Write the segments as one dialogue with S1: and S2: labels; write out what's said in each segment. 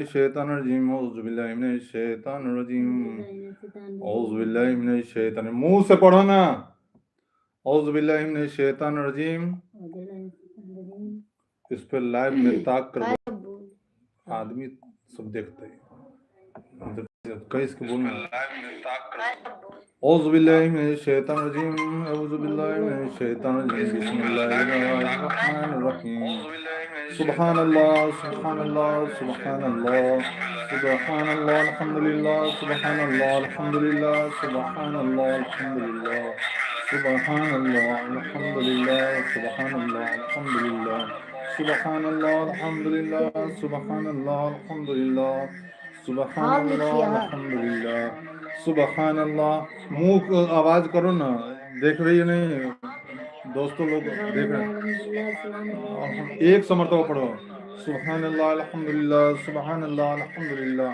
S1: الشیطان الرجیم اعوذ باللہ من الشیطان الرجیم اعوذ باللہ من الشیطان منہ سے پڑھو نا اعوذ باللہ من الشیطان الرجیم اس پہ لائیو میں تاک کر دو آدمی سب دیکھتے ہیں کئی اس کے بولنا اعوذ باللہ من الشیطان الرجیم اعوذ باللہ من الشیطان الرجیم بسم اللہ الرحمن الرحیم سبحان اللہ سبحان اللہ سبحان اللہ سبحان اللہ الحمدللہ سبحان اللہ الحمدللہ سبحان اللہ الحمدللہ سبحان اللہ الحمدللہ سبحان اللہ الحمدللہ سبحان اللہ الحمدللہ سبحان اللہ الحمدللہ سبحان اللہ الحمدللہ سبحان اللہ منہ آواز کرو نا دیکھ رہی ہے نہیں دوستوں لوگ دیکھ رہے ہیں ایک سا مرتبہ پڑھو سبحان اللہ الحمدللہ سبحان اللہ الحمدللہ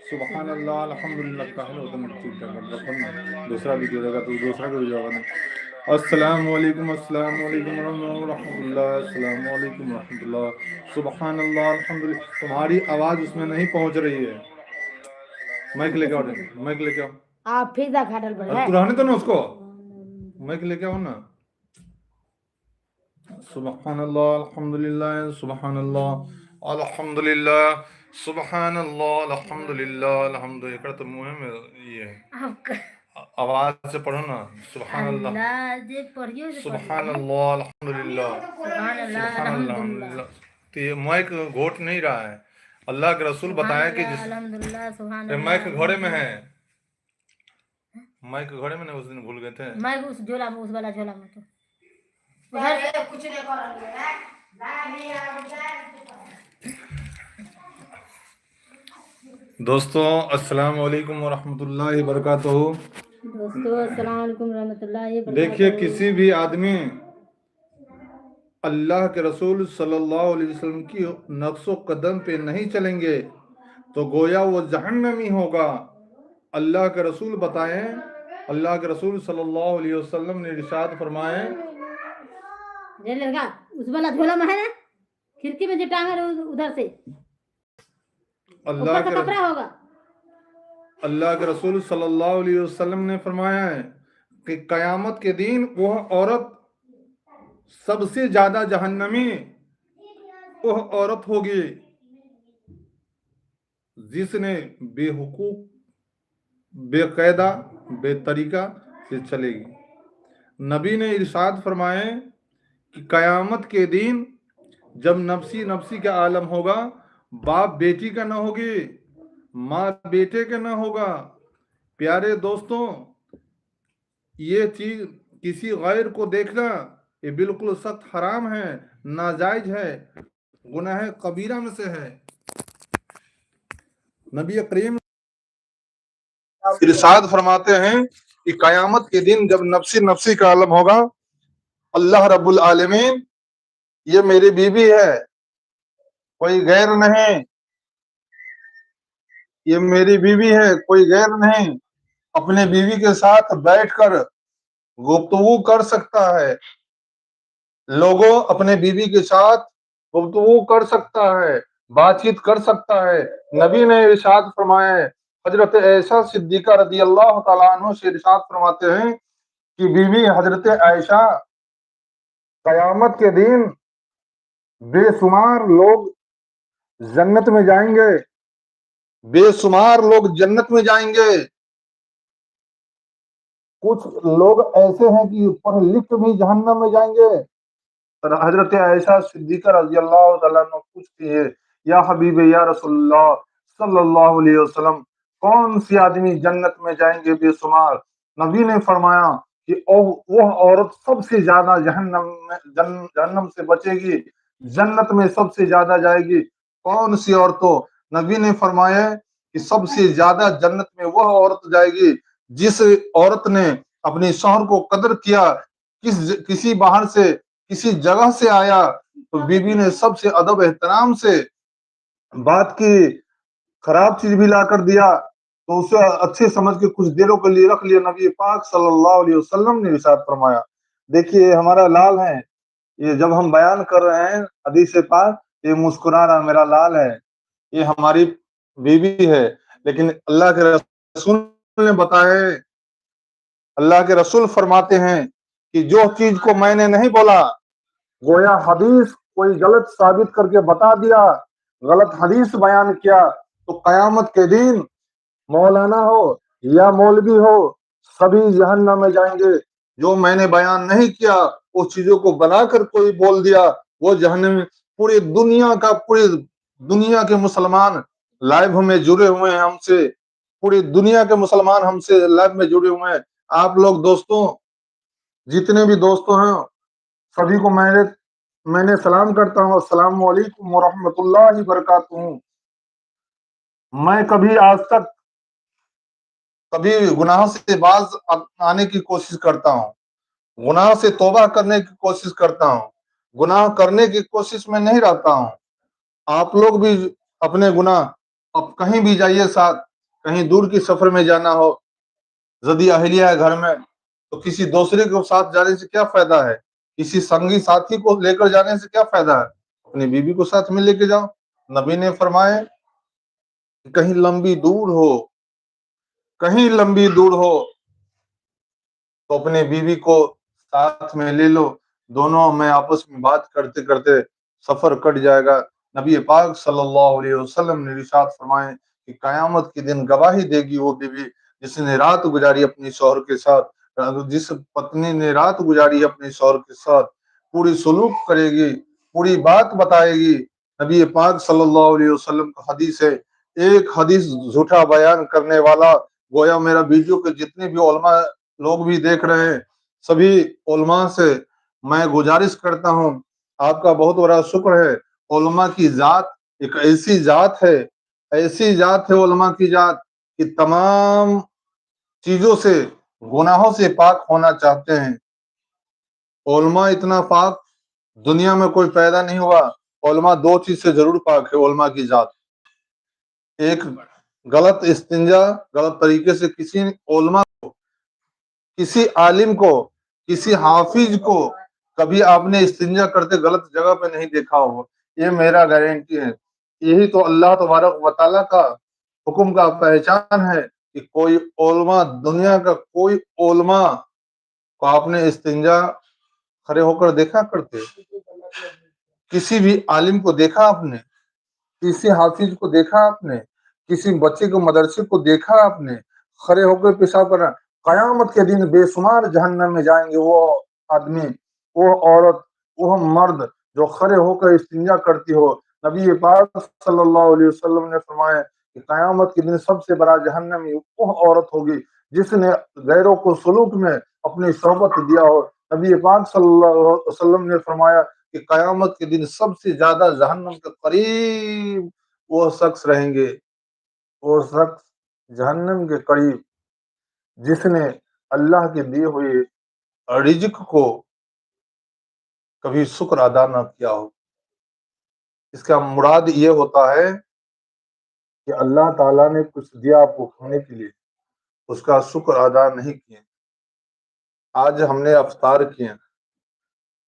S1: سبحان اللہ الحمدللہ کاہل ہوتا دوسرا بھی دے گا تو دوسرا کو بھی جاؤ گا السلام علیکم السلام علیکم ورحمۃ اللہ السلام علیکم ورحمۃ اللہ سبحان اللہ الحمدللہ تمہاری آواز اس میں نہیں پہنچ رہی ہے مائک لے کے آؤ مائک لے کے آؤ
S2: آپ پھر دا کھاٹل پڑ
S1: تو رہنے دو نا اس کو مائک لے کے آؤ نا سبحان اللہ الحمدللہ سبحان اللہ الحمدللہ سبحان اللہ الحمدللہ الحمدللہ تو منہ میں یہ ہے آواز سے پڑھو نا سبحان اللہ سبحان اللہ الحمدللہ سبحان اللہ تو یہ مائک گھوٹ نہیں رہا ہے اللہ کے رسول بتایا کہ جس مائک گھوڑے میں ہے مائک گھوڑے میں نہیں اس دن بھول گئے تھے
S2: مائک اس جھولا میں اس والا جھولا میں تو
S1: دوستوں السلام علیکم ورحمۃ اللہ وبرکاتہ
S2: دوستو السلام علیکم ورحمۃ اللہ وبرکاتہ
S1: دیکھیے کسی بھی آدمی اللہ کے رسول صلی اللہ علیہ وسلم کی نقش و قدم پہ نہیں چلیں گے تو گویا وہ جہنمی ہوگا اللہ کے رسول بتائیں اللہ کے رسول صلی اللہ علیہ وسلم نے ارشاد فرمائے
S2: اس والا جھولا میں ہے نا کھڑکی میں جو ٹانگا ادھر سے
S1: اللہ کے رسول صلی اللہ علیہ وسلم نے فرمایا ہے کہ قیامت کے دن وہ عورت سب سے زیادہ جہنمی وہ عورت ہوگی جس نے بے حقوق بے قاعدہ بے طریقہ سے چلے گی نبی نے ارشاد فرمائے کہ قیامت کے دن جب نفسی نفسی کا عالم ہوگا باپ بیٹی کا نہ ہوگی ماں بیٹے کا نہ ہوگا پیارے دوستوں یہ چیز کسی غیر کو دیکھنا یہ بالکل سخت حرام ہے ناجائز ہے گناہ کبیرہ میں سے ہے نبی کریم ارشاد فرماتے ہیں کہ قیامت کے دن جب نفسی نفسی کا عالم ہوگا اللہ رب العالمین یہ میری بیوی ہے کوئی غیر نہیں یہ میری بیوی ہے کوئی غیر نہیں اپنے بیوی کے ساتھ بیٹھ کر گفتگو کر سکتا ہے لوگوں اپنے بیوی کے ساتھ گفتگو کر سکتا ہے بات چیت کر سکتا ہے نبی نے ارشاد فرمایا ہے حضرت عائشہ صدیقہ رضی اللہ تعالیٰ عنہ سے ارشاد فرماتے ہیں کہ بیوی حضرت عائشہ قیامت کے دن بے شمار لوگ جنت میں جائیں گے بے شمار لوگ جنت میں جائیں گے کچھ لوگ ایسے ہیں کہ پڑھ لکھ بھی جہنم میں جائیں گے حضرت عائشہ صدیقہ رضی اللہ تعالیٰ عنہ پوچھتی ہے یا حبیب یا رسول اللہ صلی اللہ علیہ وسلم کون سی آدمی جنت میں جائیں گے بے شمار نبی نے فرمایا کہ وہ عورت سب سے زیادہ جہنم سے بچے گی جنت میں سب سے زیادہ جائے گی کون سی عورتوں نبی نے فرمایا کہ سب سے زیادہ جنت میں وہ عورت جائے گی جس عورت نے اپنے شوہر کو قدر کیا کسی باہر سے کسی جگہ سے آیا تو بیوی نے سب سے ادب احترام سے بات کی خراب چیز بھی لا کر دیا تو اسے اچھے سمجھ کے کچھ دیروں کے لیے رکھ لیا نبی پاک صلی اللہ علیہ وسلم نے ارشاد فرمایا دیکھیے ہمارا لال ہے یہ جب ہم بیان کر رہے ہیں حدیث پاک یہ مسکرا رہا میرا لال ہے یہ ہماری بیوی ہے، لیکن اللہ کے رسول نے بتایا، اللہ کے رسول فرماتے ہیں کہ جو چیز کو میں نے نہیں بولا، گویا حدیث کوئی غلط ثابت کر کے بتا دیا، غلط حدیث بیان کیا، تو قیامت کے دن مولانا ہو یا مولوی ہو سبھی جہنم میں جائیں گے۔ جو میں نے بیان نہیں کیا اس چیزوں کو بنا کر کوئی بول دیا وہ جہنم میں۔ پوری دنیا کے مسلمان لائیو میں جڑے ہوئے ہیں ہم سے، پوری دنیا کے مسلمان ہم سے لائیو میں جڑے ہوئے ہیں۔ آپ لوگ دوستوں، جتنے بھی دوستوں ہیں سبھی کو میں نے سلام کرتا ہوں، السلام علیکم ورحمۃ اللہ وبرکاتہ۔ میں کبھی آج تک کبھی گناہ سے باز آنے کی کوشش کرتا ہوں، گناہ سے توبہ کرنے کی کوشش کرتا ہوں، گناہ کرنے کی کوشش میں نہیں رہتا ہوں۔ آپ لوگ بھی اپنے گناہ، اب کہیں بھی جائیے، ساتھ کہیں دور کی سفر میں جانا ہو، زدی اہلیہ ہے گھر میں، تو کسی دوسرے کے ساتھ جانے سے کیا فائدہ ہے؟ کسی سنگی ساتھی کو لے کر جانے سے کیا فائدہ ہے؟ اپنی بیوی کو ساتھ میں لے کے جاؤ۔ نبی نے فرمایا کہ کہیں لمبی دور ہو تو اپنے بیوی کو ساتھ میں لے لو، دونوں میں آپس میں بات کرتے کرتے سفر کٹ جائے گا۔ نبی پاک صلی اللہ علیہ وسلم نے ارشاد فرمائے کہ قیامت کے دن گواہی دے گی وہ بیوی جس نے رات گزاری اپنی شوہر کے ساتھ، جس پتنی نے رات گزاری اپنے شوہر کے ساتھ، پوری سلوک کرے گی، پوری بات بتائے گی۔ نبی پاک صلی اللہ علیہ وسلم کا حدیث ہے، ایک حدیث جھوٹا بیان کرنے والا، گویا میرا ویڈیو کے جتنے بھی علماء لوگ بھی دیکھ رہے ہیں، سبھی علماء سے میں گزارش کرتا ہوں، آپ کا بہت بڑا شکر ہے۔ علماء کی ذات ایک ایسی ذات ہے علماء کی ذات کہ تمام چیزوں سے، گناہوں سے پاک ہونا چاہتے ہیں۔ علماء اتنا پاک دنیا میں کوئی پیدا نہیں ہوا۔ علماء دو چیز سے ضرور پاک ہے علماء کی ذات، ایک غلط استنجا، غلط طریقے سے کسی علماء کو، کسی عالم کو، کسی حافظ کو کبھی آپ نے استنجا کرتے غلط جگہ پہ نہیں دیکھا ہو، یہ میرا گارنٹی ہے۔ یہی تو اللہ تبارک و تعالیٰ کا حکم کا پہچان ہے کہ کوئی علماء، دنیا کا کوئی علماء کو آپ نے استنجا کھڑے ہو کر دیکھا کرتے؟ کسی بھی عالم کو دیکھا آپ نے؟ کسی حافظ کو دیکھا آپ نے؟ کسی بچے کو مدرسے کو دیکھا آپ نے کھڑے ہو کر پیشاب کرنا؟ قیامت کے دن بے شمار جہنم میں جائیں گے وہ آدمی، وہ عورت، وہ مرد جو کھڑے ہو کر استنجا کرتی ہو۔ نبی پاک صلی اللہ علیہ وسلم نے فرمایا کہ قیامت کے دن سب سے بڑا جہنمی وہ عورت ہوگی جس نے غیروں کو سلوک میں اپنی صحبت دیا ہو۔ نبی پاک صلی اللہ علیہ وسلم نے فرمایا کہ قیامت کے دن سب سے زیادہ جہنم کے قریب وہ شخص رہیں گے، وہ شخص جہنم کے قریب جس نے اللہ کے دیے ہوئے رزق کو کبھی شکر ادا نہ کیا ہو۔ اس کا مراد یہ ہوتا ہے کہ اللہ تعالیٰ نے کچھ دیا آپ کو کھانے کے لیے، اس کا شکر ادا نہیں کیے۔ آج ہم نے افطار کیے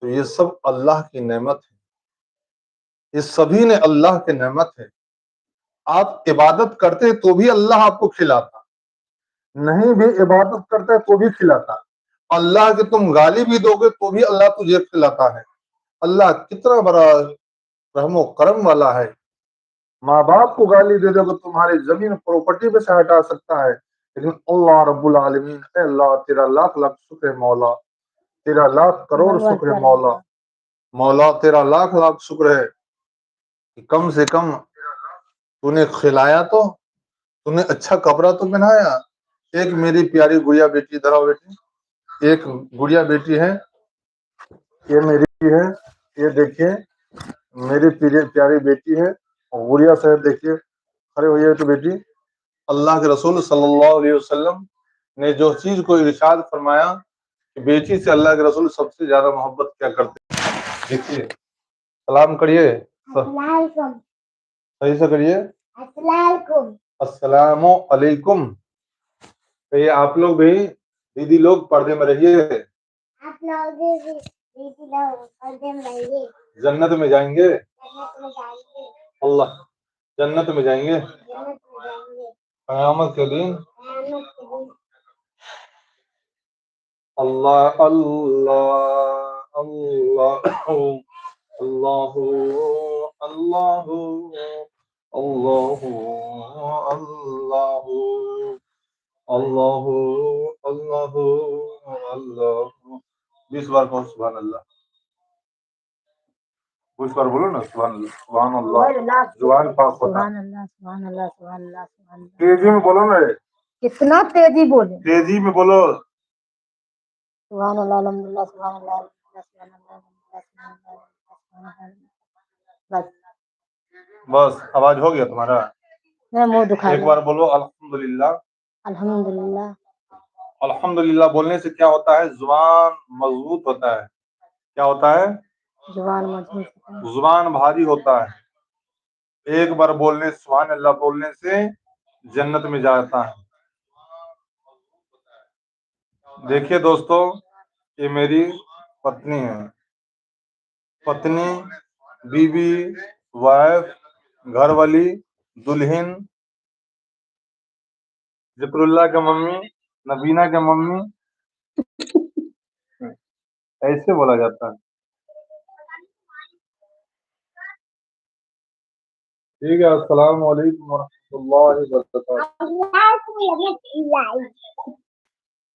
S1: تو یہ سب اللہ کی نعمت ہے، یہ سبھی نے اللہ کی نعمت ہے۔ آپ عبادت کرتے تو بھی اللہ آپ کو کھلاتا، نہیں بھی عبادت کرتے تو بھی کھلاتا۔ اللہ کے تم گالی بھی دو گے تو بھی اللہ تجھے کھلاتا ہے۔ اللہ کتنا بڑا رحم و کرم والا ہے۔ ماں باپ کو گالی دے دو گے تمہاری زمین پراپرٹی پہ سے ہٹا سکتا ہے، لیکن اللہ رب العالمین، اے اللہ تیرا لاکھ لاکھ شکر ہے مولا، تیرا لاکھ کروڑ شکر ہے مولا، مولا تیرا لاکھ لاکھ شکر ہے کہ کم سے کم تو نے کھلایا، تو نے اچھا کپڑا تو پہنایا۔ ایک میری پیاری گڑیا بیٹی، ادھر آؤ بیٹی، ایک گڑیا بیٹی ہے، یہ میری ہے، یہ دیکھیے میری پیاری بیٹی ہے، اور گڑیا صاحب دیکھیے کھڑے ہوئے تو بیٹی، اللہ کے رسول صلی اللہ علیہ وسلم نے جو چیز کو ارشاد فرمایا کہ بیٹی سے اللہ کے رسول سب سے زیادہ محبت کیا کرتے ہیں، دیکھیے سلام کریے، صحیح سے کریے، السلام علیکم۔ کہیے آپ لوگ بھی، دیدی لوگ پردے میں رہیے، جنت میں جائیں گے، اللہ جنت میں جائیں گے۔ قیامت کے دن اللہ اللہ اللہ اللہ اللہ اللہ اللہ اللہ اللہ اللہ 20 بار کہو سبحان اللہ 20 بار بولو نا سبحان اللہ سبحان اللہ زبان پاک ہوتا
S2: سبحان اللہ سبحان اللہ سبحان اللہ سبحان اللہ
S1: تیزی میں بولو نا
S2: کتنا تیزی بولے
S1: تیزی میں بولو
S2: سبحان اللہ الحمدللہ سبحان اللہ سبحان اللہ سبحان اللہ بس
S1: بس آواز ہو گیا تمہارا
S2: میں منہ دکھا
S1: ایک بار بولو الحمدللہ
S2: الحمدللہ
S1: الحمدللہ بولنے سے کیا ہوتا ہے زبان مضبوط ہوتا ہے کیا ہوتا ہے
S2: زبان مضبوط
S1: زبان بھاری ہوتا ہے ایک بار بولنے سبحان اللہ بولنے سے جنت میں جاتا ہے دیکھیے دوستو یہ میری پتنی ہے پتنی بیوی وائف گھر والی دلہن ذکر اللہ کے ممی نبینہ کے ممی ایسے بولا جاتا ہے ٹھیک ہے السلام علیکم ورحمۃ اللہ وبرکاتہ